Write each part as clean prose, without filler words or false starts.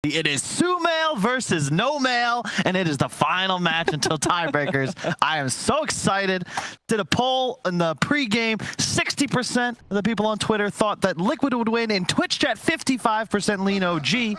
It is sumail versus no mail, and it is the final match until tiebreakers. I am so excited. Did a poll in the pregame. 60% of the people on Twitter thought that Liquid would win. In Twitch chat, 55% lean OG.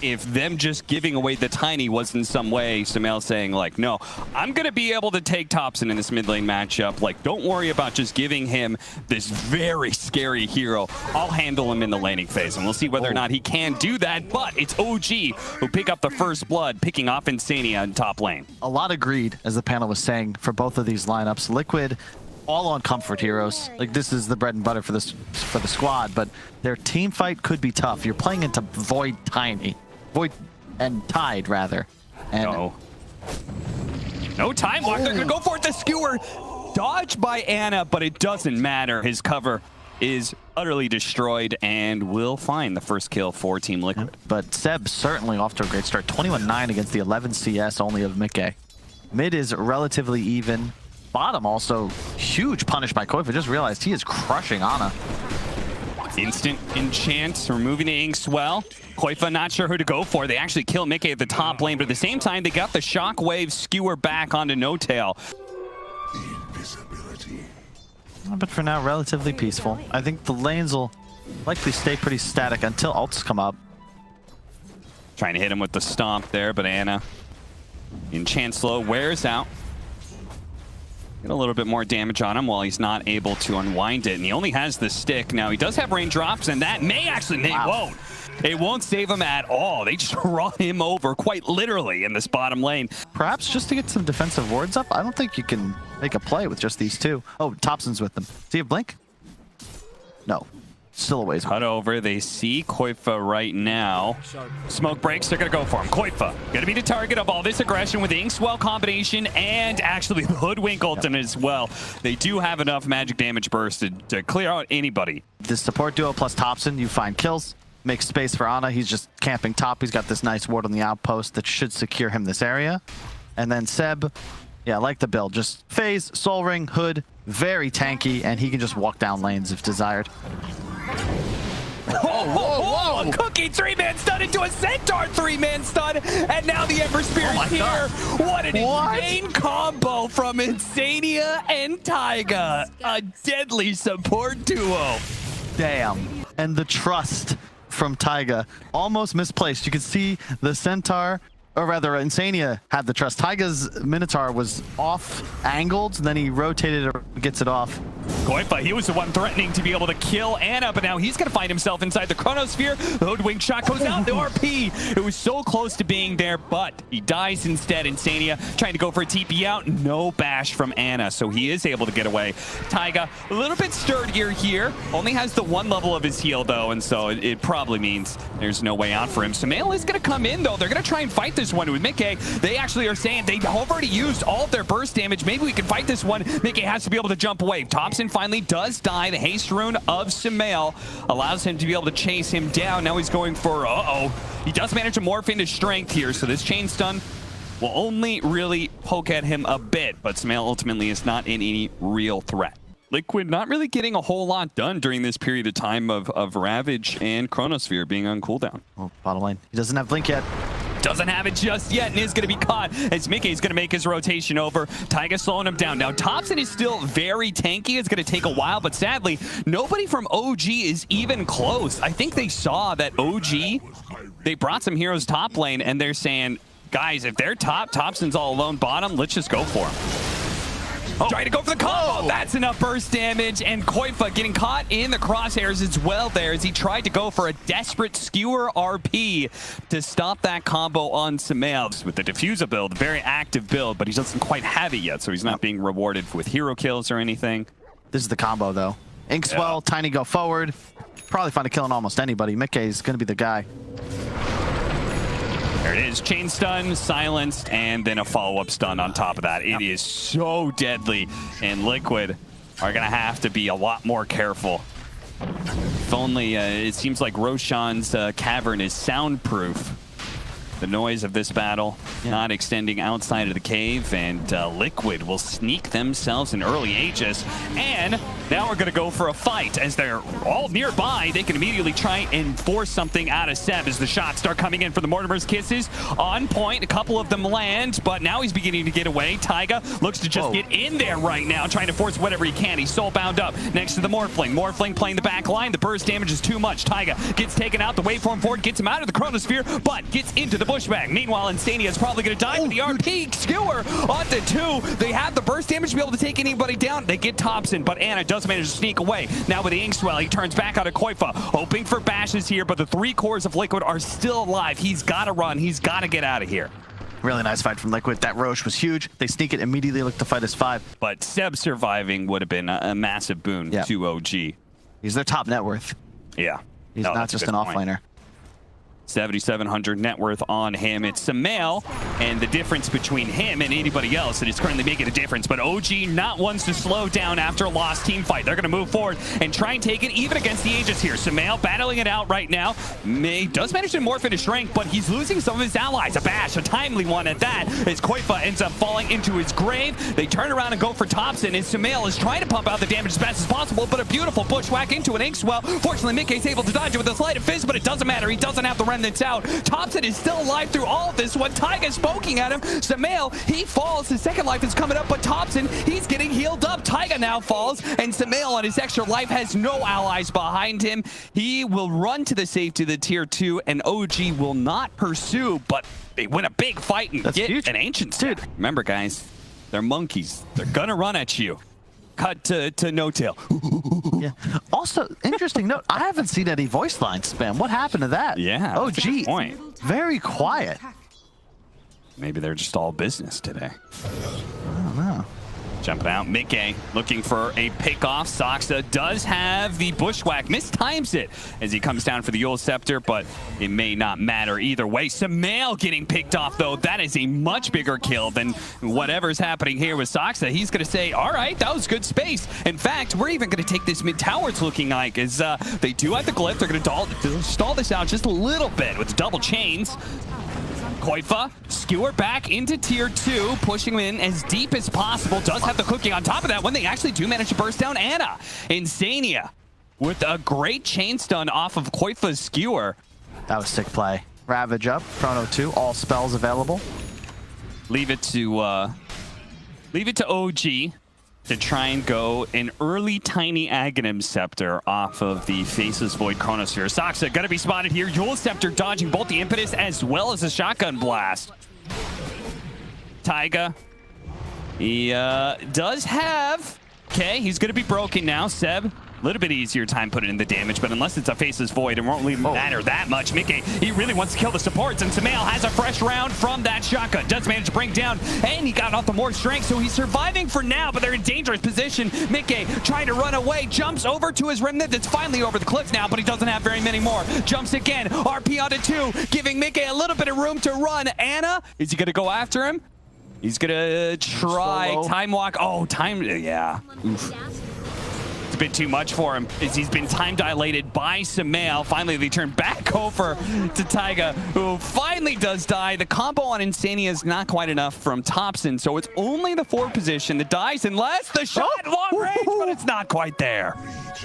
If them just giving away the Tiny was in some way, Sumail saying like, no, I'm going to be able to take Thompson in this mid lane matchup. Like, don't worry about just giving him this very scary hero. I'll handle him in the laning phase, and we'll see whether or not he can do that. But it's OG who pick up the first blood, picking off Insania in top lane. A lot of greed, as the panel was saying, for both of these lineups. Liquid all on comfort heroes. Like, this is the bread and butter for this for the squad, but their team fight could be tough. You're playing into Void and Tide rather. And no time walk. They're gonna go for it. The skewer dodged by Ana, but it doesn't matter. His cover is utterly destroyed, and will find the first kill for Team Liquid. But Seb certainly off to a great start. 21-9 against the 11 CS only of Mickey. Mid is relatively even. Bottom also huge punish by Koifa. Just realized he is crushing Ana. Instant enchant, removing the inks well. Koifa not sure who to go for. They actually kill Mickey at the top lane, but at the same time, they got the shockwave skewer back onto No Tail. But for now, relatively peaceful. I think the lanes will likely stay pretty static until ults come up. Trying to hit him with the stomp there, but Ana enchant slow wears out. Get a little bit more damage on him while he's not able to unwind it. And he only has the stick. Now, he does have raindrops, and that may actually, won't. It won't save him at all. They just run him over quite literally in this bottom lane. Perhaps just to get some defensive wards up. I don't think you can make a play with just these two. Oh, Thompson's with them. Do you have Blink? No. Still a ways. Cut over. They see Koifa right now. Smoke breaks. They're going to go for him. Koifa going to be the target of all this aggression with the Inkswell combination and actually the Hoodwink ultimate as well. They do have enough magic damage burst to clear out anybody. This support duo plus Thompson, you find kills. Makes space for Ana. He's just camping top. He's got this nice ward on the outpost that should secure him this area. And then Seb, yeah, I like the build. Just phase, soul ring, hood, very tanky, and he can just walk down lanes if desired. Whoa. A cookie 3-man stun into a centaur 3-man stun, and now the Ember Spirit is here. What an insane combo from Insania and Taiga. A deadly support duo. Damn. And the trust from Taiga, almost misplaced. You could see the centaur, or rather Insania had the trust. Taiga's Minotaur was off angled, and then he rotated or gets it off. Koifa, he was the one threatening to be able to kill Ana, but now he's going to find himself inside the Chronosphere. The Hoodwink shot goes out, the RP. It was so close to being there, but he dies instead. Insania trying to go for a TP out. No bash from Ana, so he is able to get away. Taiga, a little bit sturdier here. Only has the 1 level of his heal, though, and so it probably means there's no way out for him. Sumail is going to come in, though. They're going to try and fight this one with Mickey. They actually are saying they've already used all of their burst damage. Maybe we can fight this one. Mickey has to be able to jump away. Thompson finally does die. The haste rune of Sumail allows him to be able to chase him down. Now he's going for, he does manage to morph into strength here, so this chain stun will only really poke at him a bit, but Sumail ultimately is not in any real threat. Liquid not really getting a whole lot done during this period of time of Ravage and Chronosphere being on cooldown. Oh, bottom lane. He doesn't have Blink yet. Doesn't have it just yet and is going to be caught as Mickey's going to make his rotation over. Taiga slowing him down. Now, Thompson is still very tanky. It's going to take a while, but sadly, nobody from OG is even close. I think they saw that OG, they brought some heroes top lane, and they're saying, guys, if they're top, Thompson's all alone bottom, let's just go for him. Trying to go for the combo. That's enough burst damage, and Koifa getting caught in the crosshairs as well there as he tried to go for a desperate skewer RP to stop that combo on Sumail. With the Diffuser build, very active build, but he doesn't quite have it yet, so he's not being rewarded with hero kills or anything. This is the combo, though. Inkswell, Tiny go forward. Probably find a kill on almost anybody. Mickey's going to be the guy. There it is, chain stun, silenced, and then a follow-up stun on top of that. It is so deadly, and Liquid are going to have to be a lot more careful. If only, it seems like Roshan's cavern is soundproof. The noise of this battle not extending outside of the cave, and Liquid will sneak themselves an early Aegis, and Now we're going to go for a fight. As they're all nearby, they can immediately try and force something out of Seb as the shots start coming in for the Mortimer's Kisses. On point, a couple of them land, but now he's beginning to get away. Taiga looks to just get in there right now, trying to force whatever he can. He's soul bound up next to the Morphling. Morphling playing the back line. The burst damage is too much. Taiga gets taken out. The waveform forward gets him out of the Chronosphere, but gets into the bushwhack. Meanwhile, Insania is probably going to die with the RP. Skewer onto 2. They have the burst damage to be able to take anybody down. They get Thompson, but Ana does manage to sneak away. Now with the Inkswell, he turns back out of Koifa, hoping for bashes here, but the 3 cores of Liquid are still alive. He's got to run. He's got to get out of here. Really nice fight from Liquid. That Roche was huge. They sneak it, immediately look to fight as 5. But Seb surviving would have been a massive boon to OG. He's their top net worth. Yeah. He's not just an offlaner. 7,700 net worth on him. It's Sumail, and the difference between him and anybody else that is currently making a difference. But OG not ones to slow down after a lost team fight. They're going to move forward and try and take it even against the Aegis here. Sumail battling it out right now. Does manage to morph into strength, but he's losing some of his allies. A bash, a timely one at that, as Koifa ends up falling into his grave. They turn around and go for Thompson, and Sumail is trying to pump out the damage as fast as possible, but a beautiful bushwhack into an Inkswell. Fortunately, Mickey's able to dodge it with a sleight of fizz, but it doesn't matter. He doesn't have the remnants out. Thompson is still alive through all of this. When Taiga's poking at him, Sumail, he falls. His second life is coming up, but Thompson, he's getting healed up. Taiga now falls, and Sumail on his extra life has no allies behind him. He will run to the safety of the tier 2, and OG will not pursue, but they win a big fight and get an Ancient Stack. Remember, guys, they're monkeys. They're gonna run at you. Cut to No Tail. Yeah. Also, interesting note, I haven't seen any voice line spam. What happened to that? Yeah. Oh, gee. Very quiet. Maybe they're just all business today. I don't know. Jumping out, Mickey looking for a pick-off. Saksa does have the bushwhack, mistimes it as he comes down for the Yule Scepter, but it may not matter either way. Sumail getting picked off, though. That is a much bigger kill than whatever's happening here with Saksa. He's going to say, all right, that was good space. In fact, we're even going to take this mid-tower, it's looking like, as they do have the glyph. They're going to stall this out just a little bit with the double chains. Koifa, skewer back into tier 2, pushing him in as deep as possible. Does have the cooking on top of that when they actually do manage to burst down Ana. Insania with a great chain stun off of Koifa's skewer. That was sick play. Ravage up, Chrono 2, all spells available. Leave it to OG to try and go an early tiny Aghanim Scepter off of the Faceless Void Chronosphere. Saksa gonna be spotted here. Yule Scepter dodging both the Impetus as well as the Shotgun Blast. Taiga, he does have, okay, he's gonna be broken now. Seb, a little bit easier time putting in the damage, but unless it's a Faceless Void, it won't really matter that much. Mickey, he really wants to kill the supports, and Sumail has a fresh round from that shotgun. Does manage to bring down, and he got off the more strength, so he's surviving for now, but they're in dangerous position. Mickey trying to run away, jumps over to his remnant that's finally over the cliff now, but he doesn't have very many more. Jumps again, RP onto 2, giving Mickey a little bit of room to run. Ana, is he gonna go after him? He's gonna try time walk. Oh, time, yeah. Oof. Bit too much for him as he's been time dilated by Sumail. Finally, they turn back over to Taiga, who finally does die. The combo on Insania is not quite enough from Thompson, so it's only the 4 position that dies unless the shot long range, but it's not quite there.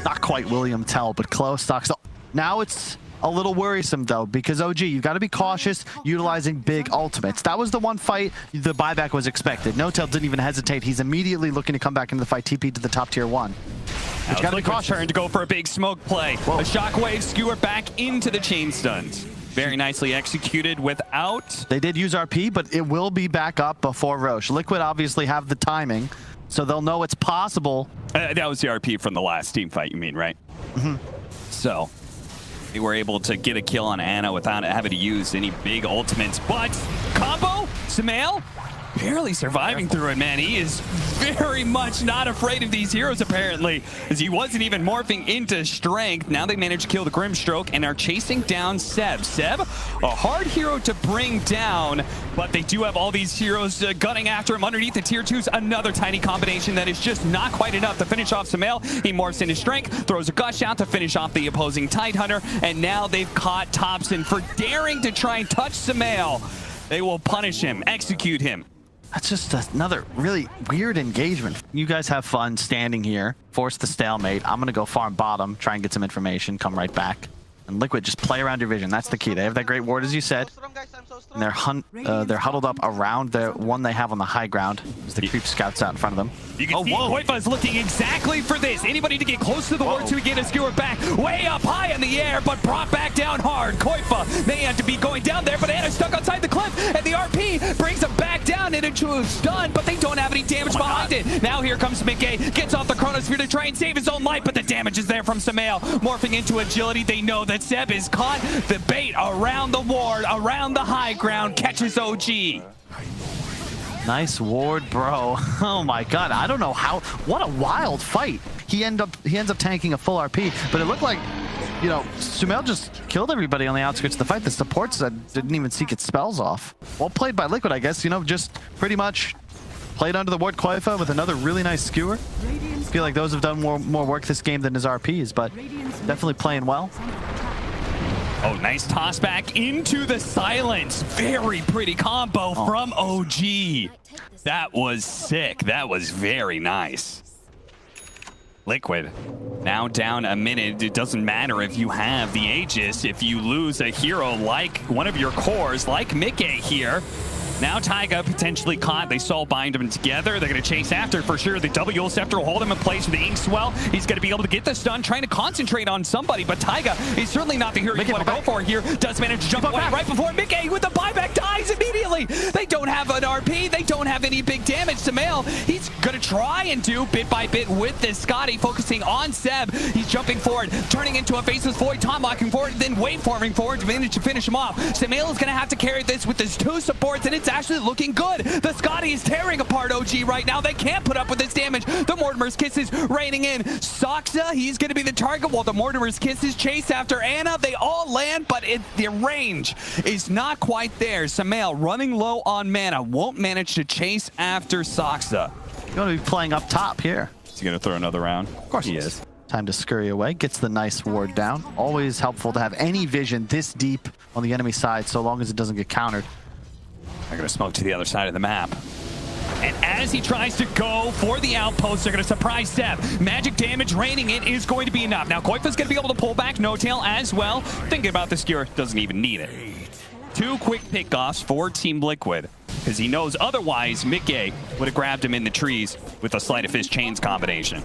Not quite William Tell, but close. Now it's a little worrisome, though, because OG, you've got to be cautious utilizing big ultimates. That was the one fight the buyback was expected. No Tail didn't even hesitate. He's immediately looking to come back into the fight, TP to the top tier 1. But you got to be cautious. Turn to go for a big smoke play. Whoa. A shockwave skewer back into the chain stuns. Very nicely executed without... They did use RP, but it will be back up before Roche. Liquid obviously have the timing, so they'll know it's possible. That was the RP from the last team fight, you mean, right? Mm-hmm. So they were able to get a kill on Ana without having to use any big ultimates. But combo, Sumail, barely surviving through it, man. He is very much not afraid of these heroes, apparently, as he wasn't even morphing into strength. Now they managed to kill the Grimstroke and are chasing down Seb. Seb, a hard hero to bring down, but they do have all these heroes gunning after him. Underneath the tier 2s, another tiny combination that is just not quite enough to finish off Sumail. He morphs into strength, throws a gush out to finish off the opposing Tidehunter, and now they've caught Thompson for daring to try and touch Sumail. They will punish him, execute him. That's just another really weird engagement. You guys have fun standing here, force the stalemate. I'm going to go farm bottom, try and get some information, come right back. And Liquid, just play around your vision. That's the key. They have that great ward, as you said. And they're huddled up around the one they have on the high ground as the creep scouts out in front of them. You can see Koifa is looking exactly for this. Anybody to get close to the ward to get a skewer back. Way up high in the air, but brought back down hard. Koifa may have to be going down there, but Anna's stuck outside the cliff. And the RP brings him back down into a stun, but they don't have any damage behind it. Now here comes Mickey. Gets off the Chronosphere to try and save his own life, but the damage is there from sumail. Morphing into agility, they know that Seb is caught. The bait around the ward, around the high ground, catches OG. Nice ward, bro. Oh my god, I don't know how. What a wild fight. He ends up tanking a full RP, but it looked like, you know, sumail just killed everybody on the outskirts of the fight. The supports didn't even seek its spells off. Well played by Liquid, I guess. You know, just pretty much played under the ward Koifa with another really nice skewer. I feel like those have done more work this game than his RPs, but definitely playing well. Oh, nice toss back into the silence. Very pretty combo from OG. That was sick. That was very nice. Liquid now down a minute. It doesn't matter if you have the Aegis. If you lose a hero like one of your cores, like Mickey here, now Taiga potentially caught. They soul bind them together. They're going to chase after for sure. The W Scepter will hold him in place with the Ink Swell. He's going to be able to get the stun, trying to concentrate on somebody, but Taiga is certainly not the hero you want to go for here. Does manage to jump away right before Mickey with the buyback dies immediately. They don't have an RP. They don't have any big damage. Sumail, he's going to try and do bit by bit with this Scotty, focusing on Seb. He's jumping forward, turning into a Faceless Void, tomahawking forward, then waveforming forward to manage to finish him off. Sumail is going to have to carry this with his two supports, and it's actually looking good. The Scotty is tearing apart OG right now. They can't put up with this damage. The Mortimer's Kisses raining in. Saksa, he's going to be the target while the Mortimer's Kisses chase after Anna. They all land, but the range is not quite there. Sumail running low on mana. Won't manage to chase after Saksa. You're going to be playing up top here. Is he going to throw another round? Of course he is. Time to scurry away. Gets the nice ward down. Always helpful to have any vision this deep on the enemy side, so long as it doesn't get countered. They're going to smoke to the other side of the map. And as he tries to go for the outpost, they're going to surprise Seb. Magic damage raining in is going to be enough. Now, Koifa's going to be able to pull back No Tail as well. Thinking about the skewer, doesn't even need it. 2 quick pickoffs for Team Liquid, because he knows otherwise Mickey would have grabbed him in the trees with a Sleight of Fist Chains combination.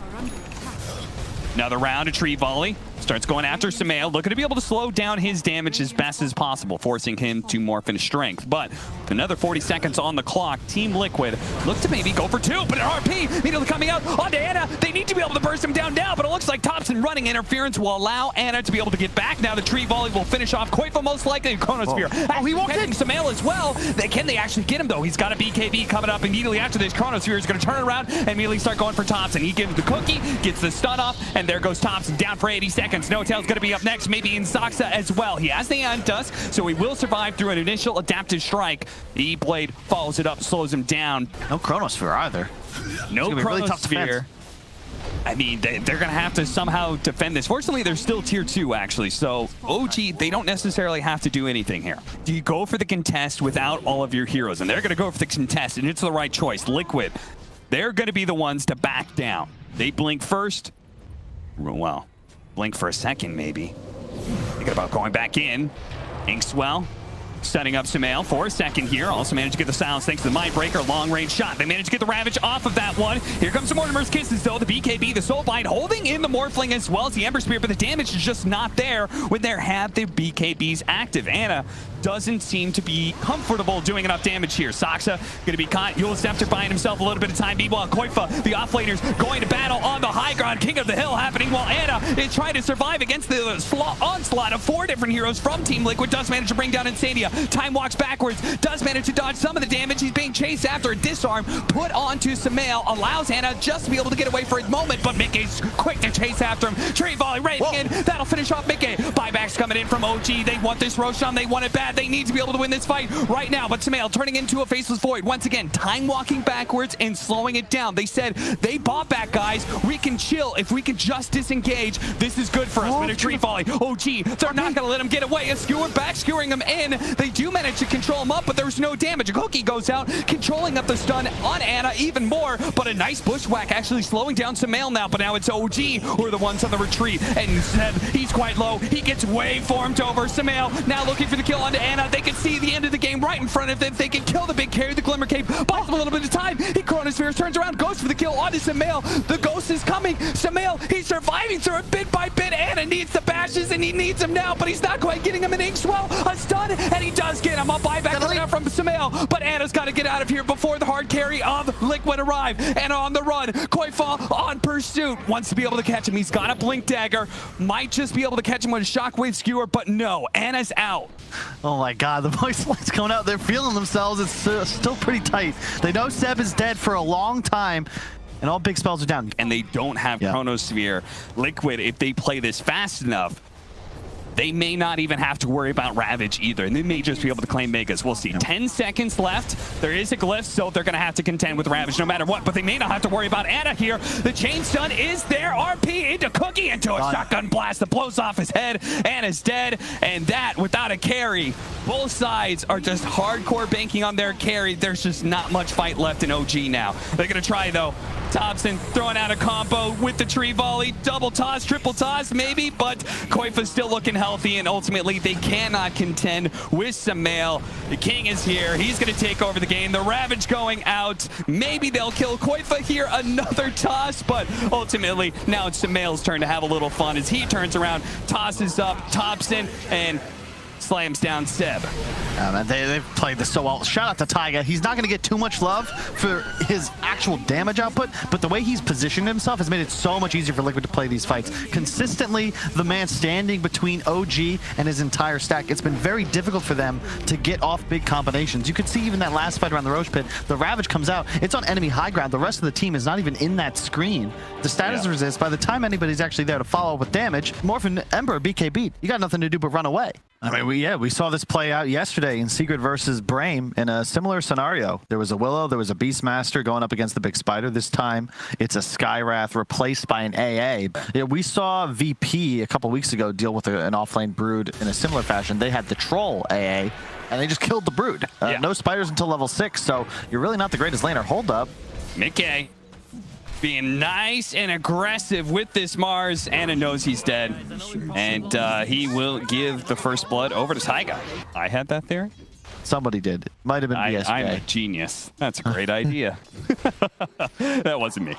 Another round of tree volley. Starts going after Sumail, looking to be able to slow down his damage as best as possible, forcing him to morph into strength. But with another 40 seconds on the clock, Team Liquid look to maybe go for 2, but an RP immediately coming out onto Anna. They need to be able to burst him down now, but it looks like Thompson running interference will allow Anna to be able to get back. Now the tree volley will finish off Koifa most likely. Chronosphere. Oh, he walked in. Sumail as well. Can they actually get him though? He's got a BKB coming up immediately after this. Chronosphere is going to turn around and immediately start going for Thompson. He gives the cookie, gets the stun off, and there goes Thompson down for 80 seconds. No Tail's going to be up next, maybe in Saksa as well. He has the Antus, so he will survive through an initial adaptive strike. The E-Blade follows it up, slows him down. No Chronosphere either. No Chronosphere. Really tough defense. I mean, they're going to have to somehow defend this. Fortunately, they're still tier 2, actually. So, OG, they don't necessarily have to do anything here. Do you go for the contest without all of your heroes? And they're going to go for the contest, and it's the right choice. Liquid, they're going to be the ones to back down. They blink first. Well, blink for a second, maybe. Thinking about going back in. Inkswell setting up Sumail for a second here. Also managed to get the silence thanks to the Mindbreaker. Long-range shot. They managed to get the Ravage off of that one. Here comes the Mortimer's Kisses, though. The BKB, the Soul Bind, holding in the Morphling as well as the Ember Spear, but the damage is just not there when they have the BKBs active. Anna doesn't seem to be comfortable doing enough damage here. Saksa going to be caught. Yule Scepter buying himself a little bit of time. Meanwhile, Koifa, the offlaners, going to battle on the high ground. King of the Hill happening while Anna is trying to survive against the onslaught of 4 different heroes from Team Liquid. Does manage to bring down Insania. Time walks backwards. Does manage to dodge some of the damage. He's being chased after a disarm put onto Sumail. Allows Anna just to be able to get away for a moment, but Mickey's quick to chase after him. Tree volley right in. That'll finish off Mickey. Buybacks coming in from OG. They want this Roshan. They want it bad. bad. They need to be able to win this fight right now. But sumail turning into a faceless void. Once again, time walking backwards and slowing it down. They said they bought back, guys. We can chill. If we can just disengage, this is good for us. But a tree volley. Oh, gee. They're not going to let him get away. A skewer back, skewering him in. They do manage to control him up, but there's no damage. A cookie goes out, controlling up the stun on Ana even more. But a nice bushwhack actually slowing down sumail now. But now it's OG who are the ones on the retreat. And Seb, he's quite low. He gets waveformed over. Sumail now looking for the kill onto Ana. They can see the end of the game right in front of them. They can kill the big carry. The Glimmer Cape buys them a little bit of time. He Chronosphere turns around, goes for the kill onto Sumail. The ghost is coming. Sumail, he's surviving through it bit by bit. Ana needs the bashes, and he needs him now, but he's not quite getting him an Inkswell. A stun, and he does get him. A buyback coming out from Sumail, but Ana's got to get out of here before the hard carry of Liquid arrive. Ana on the run. Koifa on pursuit. Wants to be able to catch him. He's got a Blink Dagger. Might just be able to catch him with a Shockwave Skewer, but no. Ana's out. Oh my god, the voice lights coming out. They're feeling themselves. It's still pretty tight. They know Seb is dead for a long time, and all big spells are down. And they don't have Chronosphere. Liquid, if they play this fast enough, they may not even have to worry about Ravage either, and they may just be able to claim Megas. We'll see. 10 seconds left. There is a glyph, so they're going to have to contend with Ravage no matter what, but they may not have to worry about Ana here. The chain stun is there. RP into Cookie, into a shotgun blast that blows off his head. Ana's dead, and that without a carry. Both sides are just hardcore banking on their carry. There's just not much fight left in OG now. They're going to try, though. Thompson throwing out a combo with the tree volley. Double toss, triple toss, maybe, but Koifa's still looking healthy, and ultimately they cannot contend with Sumail. The King is here. He's going to take over the game. The Ravage going out. Maybe they'll kill Koifa here. Another toss, but ultimately now it's Sumail's turn to have a little fun as he turns around, tosses up Thompson, and slams down Seb. Man, they've played this so well. Shout out to Taiga. He's not going to get too much love for his actual damage output, but the way he's positioned himself has made it so much easier for Liquid to play these fights. Consistently, the man standing between OG and his entire stack. It's been very difficult for them to get off big combinations. You could see even that last fight around the Roche Pit, the Ravage comes out. It's on enemy high ground. The rest of the team is not even in that screen. The status resist, by the time anybody's actually there to follow up with damage, Morphin, Ember, BK beat. You got nothing to do but run away. I mean, we saw this play out yesterday in Secret versus Brame in a similar scenario. There was a Willow, there was a Beastmaster going up against the Big Spider. This time, it's a Skywrath replaced by an AA. Yeah, we saw VP a couple weeks ago deal with an offlane Brood in a similar fashion. They had the Troll AA, and they just killed the Brood. No Spiders until level 6, so you're really not the greatest laner. Hold up. Mickey being nice and aggressive with this Mars. Ana knows he's dead, and he will give the first blood over to Taiga. I had that theory. Somebody did. Might have been BSJ. I'm a genius. That's a great idea. That wasn't me.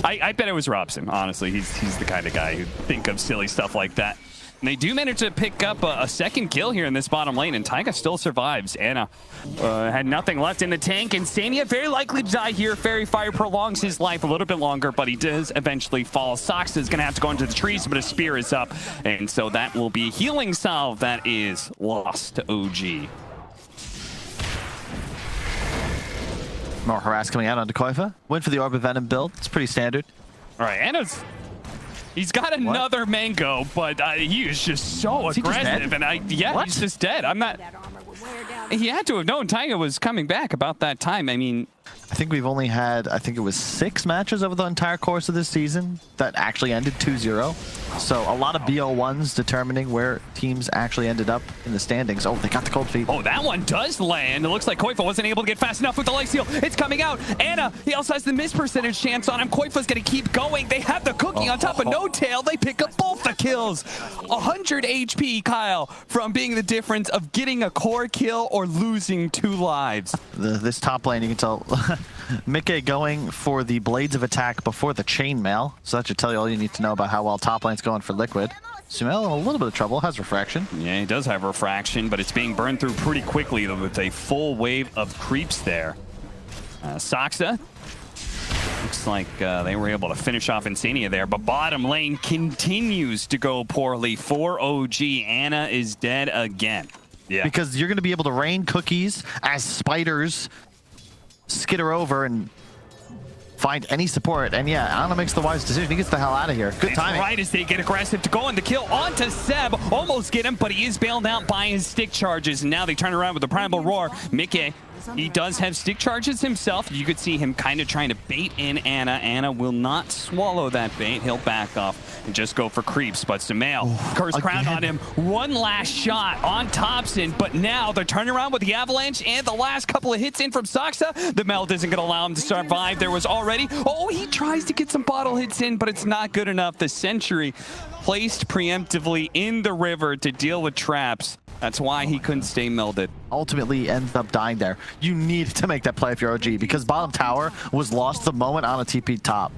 I bet it was Robson, honestly. He's the kind of guy who think of silly stuff like that. And they do manage to pick up a second kill here in this bottom lane, and Taiga still survives. Ana had nothing left in the tank, and Stania very likely to die here. Fairy Fire prolongs his life a little bit longer, but he does eventually fall. Sox is going to have to go into the trees, but a spear is up, and so that will be a healing salve that is lost to OG. More harass coming out onto Koifa. Went for the Orb of Venom build. It's pretty standard. All right, he's got another mango, but he is just so aggressive, and he's just dead. I'm not. He had to have known Taiga was coming back about that time. I mean, I think we've only had, I think it was 6 matches over the entire course of this season that actually ended 2-0. So a lot of BO1s determining where teams actually ended up in the standings. Oh, they got the cold feet. Oh, that one does land. It looks like Koifa wasn't able to get fast enough with the life steal. It's coming out. Ana, he also has the miss percentage chance on him. Koifa's going to keep going. They have the cookie on top of No Tail. They pick up both the kills. 100 HP, Kyle, from being the difference of getting a core kill or losing 2 lives. This top lane, you can tell Mickey going for the Blades of Attack before the Chainmail. So that should tell you all you need to know about how well top lane's going for Liquid. Sumail in a little bit of trouble, has Refraction. Yeah, he does have Refraction, but it's being burned through pretty quickly with a full wave of creeps there. Saxa, looks like they were able to finish off Insania there, but bottom lane continues to go poorly for OG. Ana is dead again. Yeah. Because you're going to be able to rain cookies as spiders skitter over and find any support. And yeah, Ana makes the wise decision. He gets the hell out of here. Good timing. Right as they get aggressive to go on the kill onto Seb. Almost get him, but he is bailed out by his stick charges. And now they turn around with the Primal Roar. Mickey, he does have stick charges himself. You could see him kind of trying to bait in Ana. Ana will not swallow that bait. He'll back off and just go for creeps. But sumail, Curse Crown on him. One last shot on Thompson, but now they're turning around with the Avalanche and the last couple of hits in from Saksa. The meld isn't going to allow him to survive. There was already... Oh, he tries to get some bottle hits in, but it's not good enough. The Sentry placed preemptively in the river to deal with traps. That's why he couldn't stay melded. Ultimately ends up dying there. You need to make that play if you're OG, because bottom tower was lost the moment on a TP top.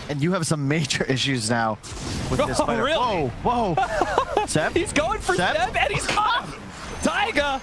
And you have some major issues now with this fighter. Really? Whoa, whoa. Seb? He's going for Seb and he's caught. Taiga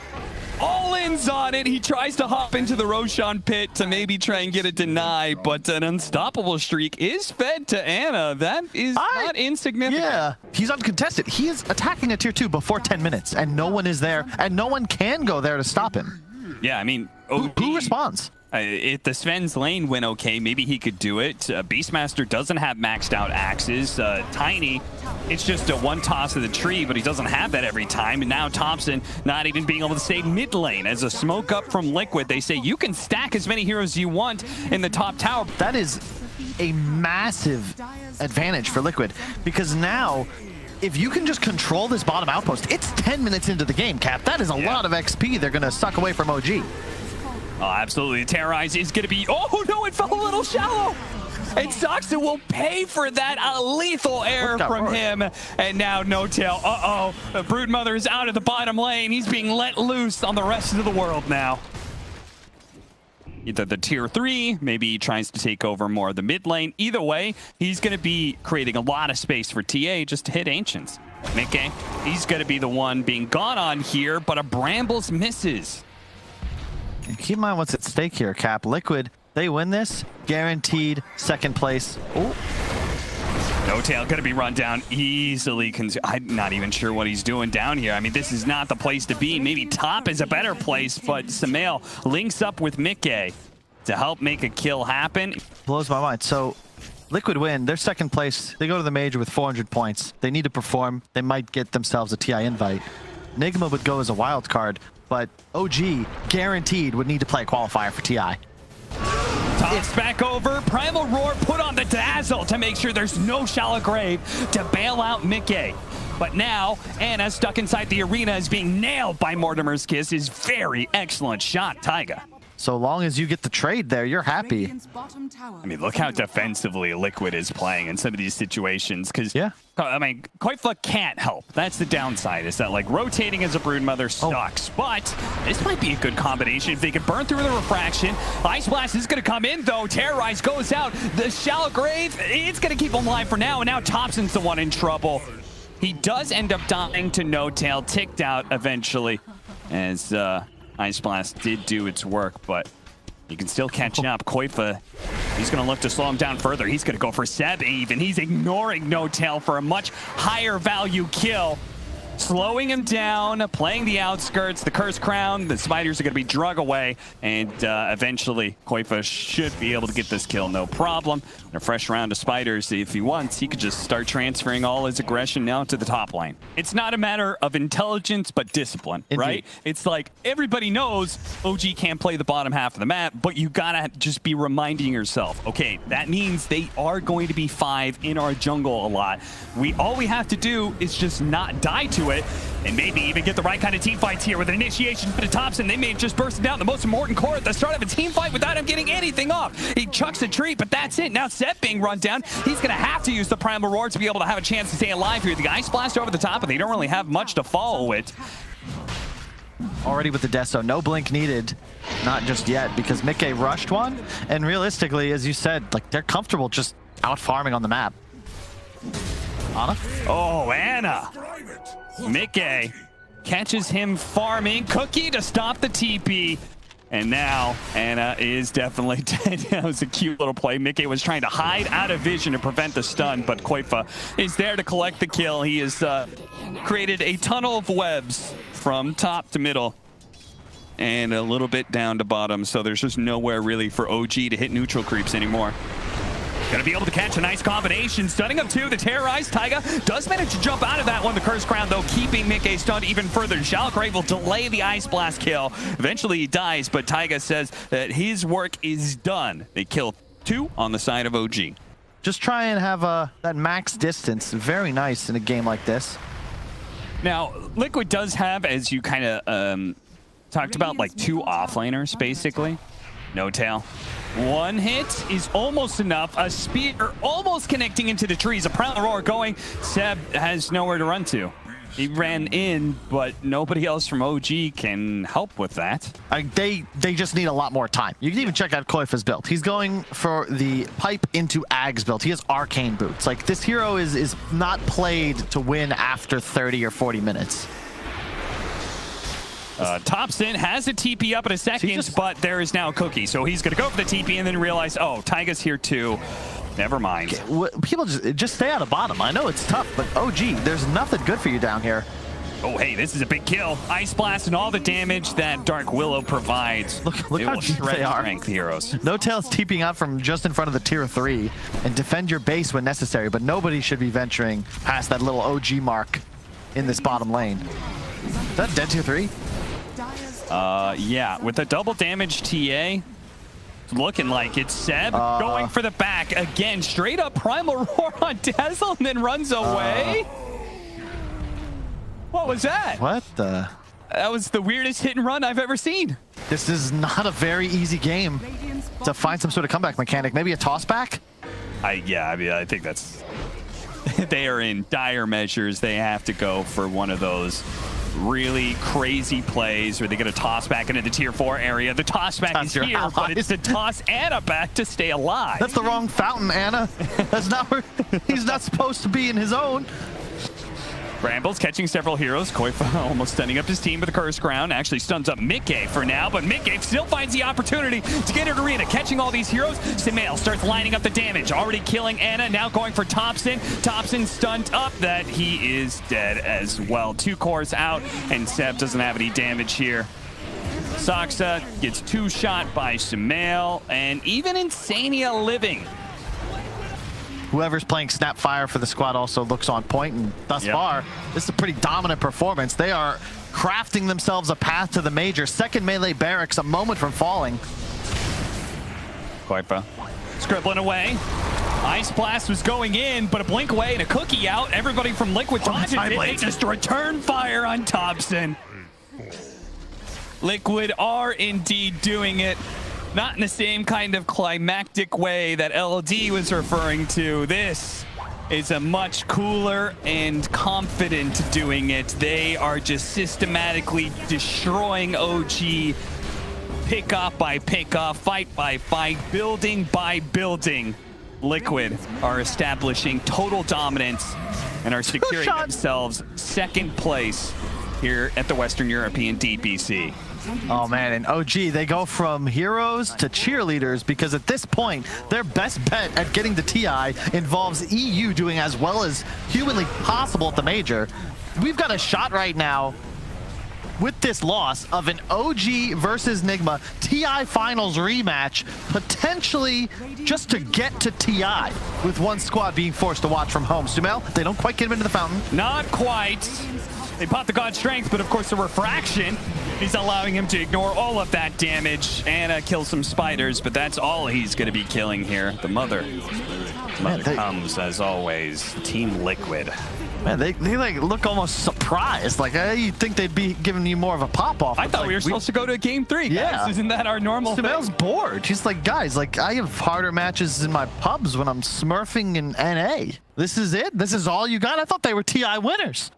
all-ins on it. He tries to hop into the Roshan pit to maybe try and get a deny, but an unstoppable streak is fed to Ana. That is not insignificant. Yeah, he's uncontested. He is attacking a tier 2 before 10 minutes, and no one is there, and no one can go there to stop him. Yeah, I mean, who responds? If the Sven's lane went okay, maybe he could do it. Beastmaster doesn't have maxed out axes. Tiny, it's just a one toss of the tree, but he doesn't have that every time. And now Thompson not even being able to stay mid lane. As a smoke up from Liquid, they say you can stack as many heroes as you want in the top tower. That is a massive advantage for Liquid, because now if you can just control this bottom outpost, it's 10 minutes into the game, Cap. That is a lot of XP they're going to suck away from OG. Oh, absolutely. Terrorize is going to be... Oh, no, it fell a little shallow. And Saksa will pay for that. A lethal error from him. And now No Tail. Uh-oh. The Broodmother is out of the bottom lane. He's being let loose on the rest of the world now. Either the tier 3, maybe he tries to take over more of the mid lane. Either way, he's going to be creating a lot of space for TA just to hit Ancients. Mickey, he's going to be the one being gone on here, but a Brambles misses. And keep in mind what's at stake here, Cap. Liquid, they win this, guaranteed second place. Oh. No Tail going to be run down easily. I'm not even sure what he's doing down here. I mean, this is not the place to be. Maybe top is a better place, but sumail links up with Mickey to help make a kill happen. Blows my mind. So Liquid win, they're second place. They go to the major with 400 points. They need to perform. They might get themselves a TI invite. Nigma would go as a wild card, but OG guaranteed would need to play a qualifier for TI. Toss back over. Primal Roar put on the Dazzle to make sure there's no shallow grave to bail out Mickey. But now, Ana stuck inside the arena is being nailed by Mortimer's Kiss. His very excellent shot, Taiga. So long as you get the trade there, you're happy. I mean, look how defensively Liquid is playing in some of these situations. Because, I mean, Koifa can't help. That's the downside, is that, like, rotating as a Broodmother sucks. But this might be a good combination if they can burn through the refraction. Ice Blast is going to come in, though. Terrorize goes out. The shallow grave, it's going to keep him alive for now. And now Thompson's the one in trouble. He does end up dying to No Tail, ticked out eventually, as Ice Blast did do its work, but you can still catch up. Koifa, he's going to look to slow him down further. He's going to go for Seb even. He's ignoring No Tail for a much higher value kill. Slowing him down, playing the outskirts, the Curse Crown, the spiders are going to be drug away, and eventually Koifa should be able to get this kill, no problem. And a fresh round of spiders, if he wants, he could just start transferring all his aggression now to the top lane. It's not a matter of intelligence, but discipline, right? It's like everybody knows OG can't play the bottom half of the map, but you gotta just be reminding yourself, okay, that means they are going to be 5 in our jungle a lot. All we have to do is just not die to it, and maybe even get the right kind of team fights here with an initiation for Thompson. They may have just bursted down the most important core at the start of a team fight without him getting anything off. He chucks a tree, but that's it. Now Seb being run down. He's going to have to use the Primal Roar to be able to have a chance to stay alive here. The Ice Blast over the top, but they don't really have much to follow it. Already with the Deso, no blink needed. Not just yet, because Mickey rushed one, and realistically, as you said, like, they're comfortable just out farming on the map. Ana? Oh, Ana. Mickey catches him farming. Cookie to stop the TP. And now Ana is definitely dead. That was a cute little play. Mickey was trying to hide out of vision to prevent the stun, but Koifa is there to collect the kill. He has created a tunnel of webs from top to middle. and a little bit down to bottom, so there's just nowhere really for OG to hit neutral creeps anymore. Gonna be able to catch a nice combination. Stunning up two, the terrorized Taiga does manage to jump out of that one. The Curse Crown, though, keeping Mickey stunned even further. Shalgrave will delay the Ice Blast kill. Eventually he dies, but Taiga says that his work is done. They kill 2 on the side of OG. Just try and have that max distance. Very nice in a game like this. Now, Liquid does have, as you kind of talked about, like 2 offlaners, basically. No tail. 1 hit is almost enough. A spear almost connecting into the trees. A Proud Roar going. Seb has nowhere to run to. He ran in, but nobody else from OG can help with that. They just need a lot more time. You can even check out Koifa's build. He's going for the pipe into Ag's build. He has arcane boots. Like, this hero is not played to win after 30 or 40 minutes. Thompson has a TP up in a second, but there is now a cookie. So he's going to go for the TP and then realize, oh, Taiga's here too. Never mind. People just stay out of bottom. I know it's tough, but OG, there's nothing good for you down here. Oh, hey, this is a big kill. Ice Blast and all the damage that Dark Willow provides. Look how deep they are. Strength heroes. No Tail's TPing out from just in front of the tier 3 and defend your base when necessary, but nobody should be venturing past that little OG mark in this bottom lane. Is that dead tier 3? Yeah, with a double damage TA, looking like it's Seb going for the back again. Straight up Primal Roar on Dazzle and then runs away. What was that? What the? That was the weirdest hit and run I've ever seen. This is not a very easy game to find some sort of comeback mechanic. Maybe a toss back? Yeah, I mean, I think that's... they are in dire measures. They have to go for one of those really crazy plays where they get a toss back into the tier 4 area. The toss back is here, but it's to toss Anna back to stay alive. That's the wrong fountain, Anna. That's not where he's not supposed to be in his own. Brambles catching several heroes. Koifa almost stunning up his team with the Curse Crown. Actually stuns up Mickey for now, but Mickey still finds the opportunity to get into arena. Catching all these heroes. Sumail starts lining up the damage. Already killing Anna, now going for Thompson. Thompson stunned up. That he is dead as well. 2 cores out, and Seb doesn't have any damage here. Saksa gets 2-shot by Sumail, and even Insania living. Whoever's playing Snapfire for the squad also looks on point, and thus far, this is a pretty dominant performance. They are crafting themselves a path to the major. Second melee barracks, a moment from falling. Koifa scribbling away. Ice Blast was going in, but a blink away and a cookie out. Everybody from Liquid dodges it. They just return fire on Thompson. Liquid are indeed doing it. Not in the same kind of climactic way that LD was referring to. This is a much cooler and confident doing it. They are just systematically destroying OG, pick off by pick off, fight by fight, building by building. Liquid are establishing total dominance and are securing themselves 2nd place here at the Western European DPC. Oh man, and OG, they go from heroes to cheerleaders because at this point, their best bet at getting the TI involves EU doing as well as humanly possible at the major. We've got a shot right now with this loss of an OG versus Nigma TI Finals rematch, potentially just to get to TI, with one squad being forced to watch from home. Sumail, they don't quite get him into the fountain. Not quite. They pop the God Strength, but of course the refraction is allowing him to ignore all of that damage. Anna kills some spiders, but that's all he's going to be killing here. The mother comes, as always. Team Liquid. Man, they like look almost surprised. Like, you'd think they'd be giving you more of a pop-off. I thought we were supposed to go to a game 3, guys. Yeah. Isn't that our normal thing? Sumail's bored. She's like, guys, like, I have harder matches in my pubs when I'm smurfing in NA. This is it? This is all you got? I thought they were TI winners.